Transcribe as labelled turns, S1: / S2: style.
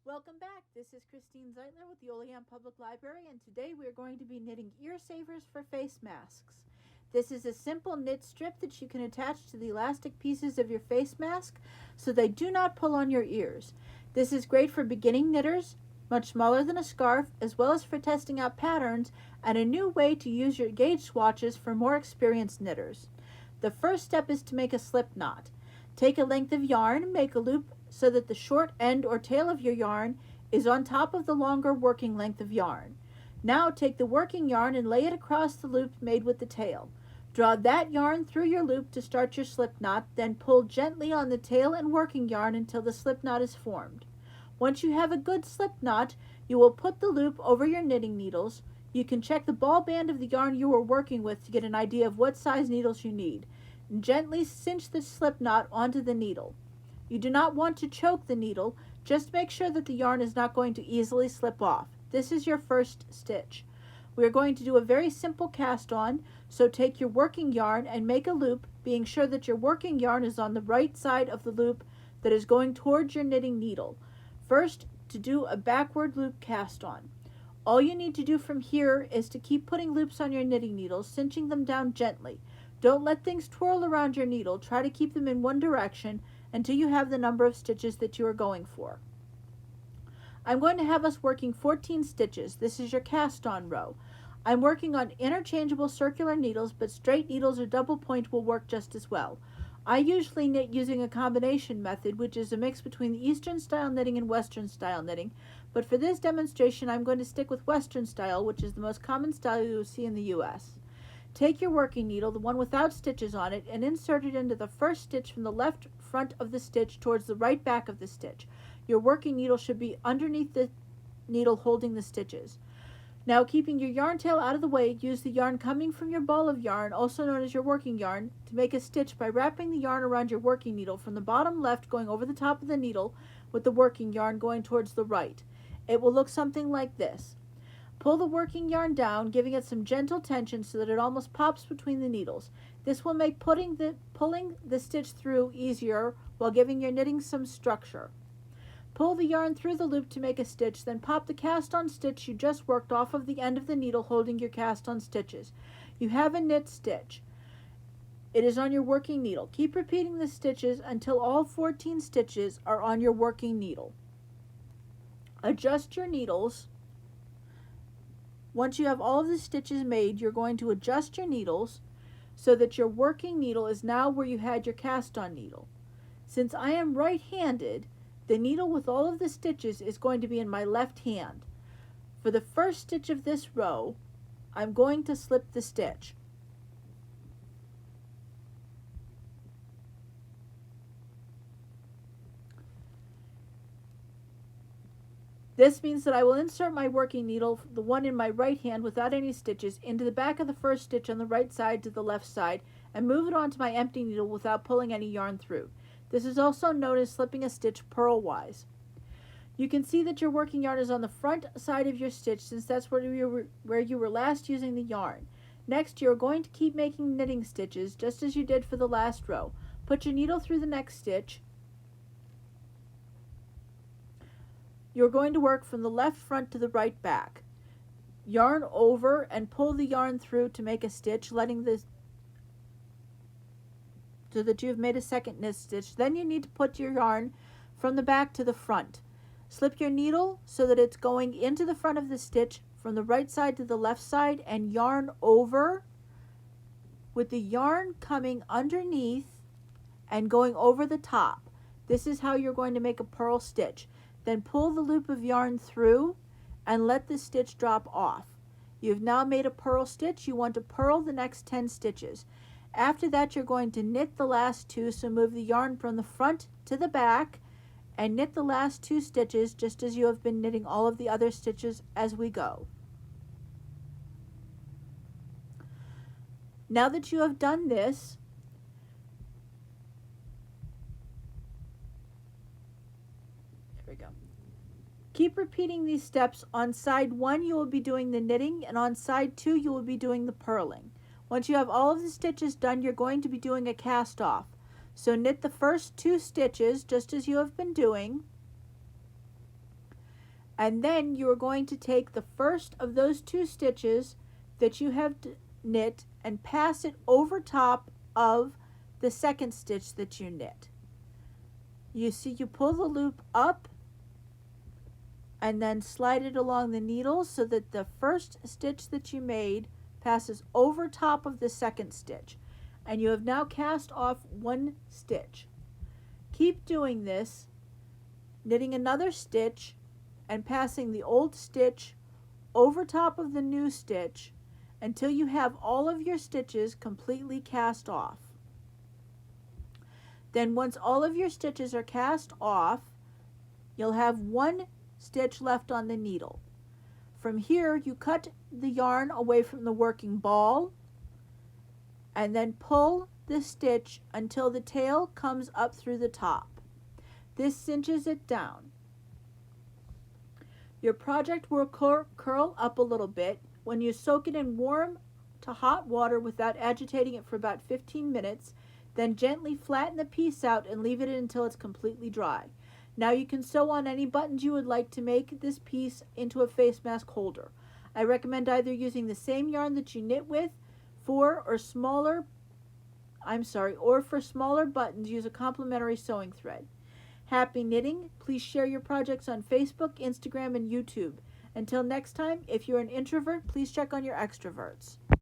S1: Welcome back. This is Christine Zeitler with the Olean Public Library, and today we are going to be knitting ear savers for face masks. This is a simple knit strip that you can attach to the elastic pieces of your face mask so they do not pull on your ears. This is great for beginning knitters, much smaller than a scarf, as well as for testing out patterns and a new way to use your gauge swatches for more experienced knitters. The first step is to make a slip knot. Take a length of yarn and make a loop so that the short end or tail of your yarn is on top of the longer working length of yarn. Now take the working yarn and lay it across the loop made with the tail. Draw that yarn through your loop to start your slip knot, then pull gently on the tail and working yarn until the slip knot is formed. Once you have a good slip knot, you will put the loop over your knitting needles. You can check the ball band of the yarn you are working with to get an idea of what size needles you need. And gently cinch the slip knot onto the needle. You do not want to choke the needle, just make sure that the yarn is not going to easily slip off. This is your first stitch. We are going to do a very simple cast on, so take your working yarn and make a loop, being sure that your working yarn is on the right side of the loop that is going towards your knitting needle. First, to do a backward loop cast on. All you need to do from here is to keep putting loops on your knitting needles, cinching them down gently. Don't let things twirl around your needle. Try to keep them in one direction until you have the number of stitches that you are going for. I'm going to have us working 14 stitches. This is your cast on row. I'm working on interchangeable circular needles, but straight needles or double point will work just as well. I usually knit using a combination method, which is a mix between the Eastern style knitting and Western style knitting, but for this demonstration I'm going to stick with Western style, which is the most common style you will see in the US. Take your working needle, the one without stitches on it, and insert it into the first stitch from the left front of the stitch towards the right back of the stitch. Your working needle should be underneath the needle holding the stitches. Now, keeping your yarn tail out of the way, use the yarn coming from your ball of yarn, also known as your working yarn, to make a stitch by wrapping the yarn around your working needle from the bottom left going over the top of the needle with the working yarn going towards the right. It will look something like this. Pull the working yarn down, giving it some gentle tension so that it almost pops between the needles. This will make pulling the stitch through easier while giving your knitting some structure. Pull the yarn through the loop to make a stitch, then pop the cast on stitch you just worked off of the end of the needle holding your cast on stitches. You have a knit stitch. It is on your working needle. Keep repeating the stitches until all 14 stitches are on your working needle. Adjust your needles. Once you have all of the stitches made, you're going to adjust your needles so that your working needle is now where you had your cast on needle. Since I am right-handed, the needle with all of the stitches is going to be in my left hand. For the first stitch of this row, I'm going to slip the stitch. This means that I will insert my working needle, the one in my right hand without any stitches, into the back of the first stitch on the right side to the left side and move it onto my empty needle without pulling any yarn through. This is also known as slipping a stitch purlwise. You can see that your working yarn is on the front side of your stitch since that's where you were last using the yarn. Next, you're going to keep making knitting stitches just as you did for the last row. Put your needle through the next stitch. You're going to work from the left front to the right back. Yarn over and pull the yarn through to make a stitch, letting this so that you have made a second knit stitch. Then you need to put your yarn from the back to the front. Slip your needle so that it's going into the front of the stitch from the right side to the left side and yarn over with the yarn coming underneath and going over the top. This is how you're going to make a purl stitch. Then pull the loop of yarn through and let the stitch drop off. You've now made a purl stitch. You want to purl the next 10 stitches. After that, you're going to knit the last 2, so move the yarn from the front to the back and knit the last 2 stitches just as you have been knitting all of the other stitches as we go. Now that you have done this, there we go. Keep repeating these steps. On side 1 you will be doing the knitting, and on side 2 you will be doing the purling. Once you have all of the stitches done, you're going to be doing a cast off. So knit the first 2 stitches just as you have been doing. And then you are going to take the first of those 2 stitches that you have knit and pass it over top of the second stitch that you knit. You see, you pull the loop up and then slide it along the needle so that the first stitch that you made passes over top of the second stitch. And you have now cast off 1 stitch. Keep doing this, knitting another stitch and passing the old stitch over top of the new stitch until you have all of your stitches completely cast off. Then once all of your stitches are cast off, you'll have 1 stitch left on the needle. From here, you cut the yarn away from the working ball and then pull the stitch until the tail comes up through the top. This cinches it down. Your project will curl up a little bit when you soak it in warm to hot water without agitating it for about 15 minutes. Then gently flatten the piece out and leave it until it's completely dry. Now you can sew on any buttons you would like to make this piece into a face mask holder. I recommend either using the same yarn that you knit with or for smaller buttons, use a complementary sewing thread. Happy knitting! Please share your projects on Facebook, Instagram, and YouTube. Until next time, if you're an introvert, please check on your extroverts.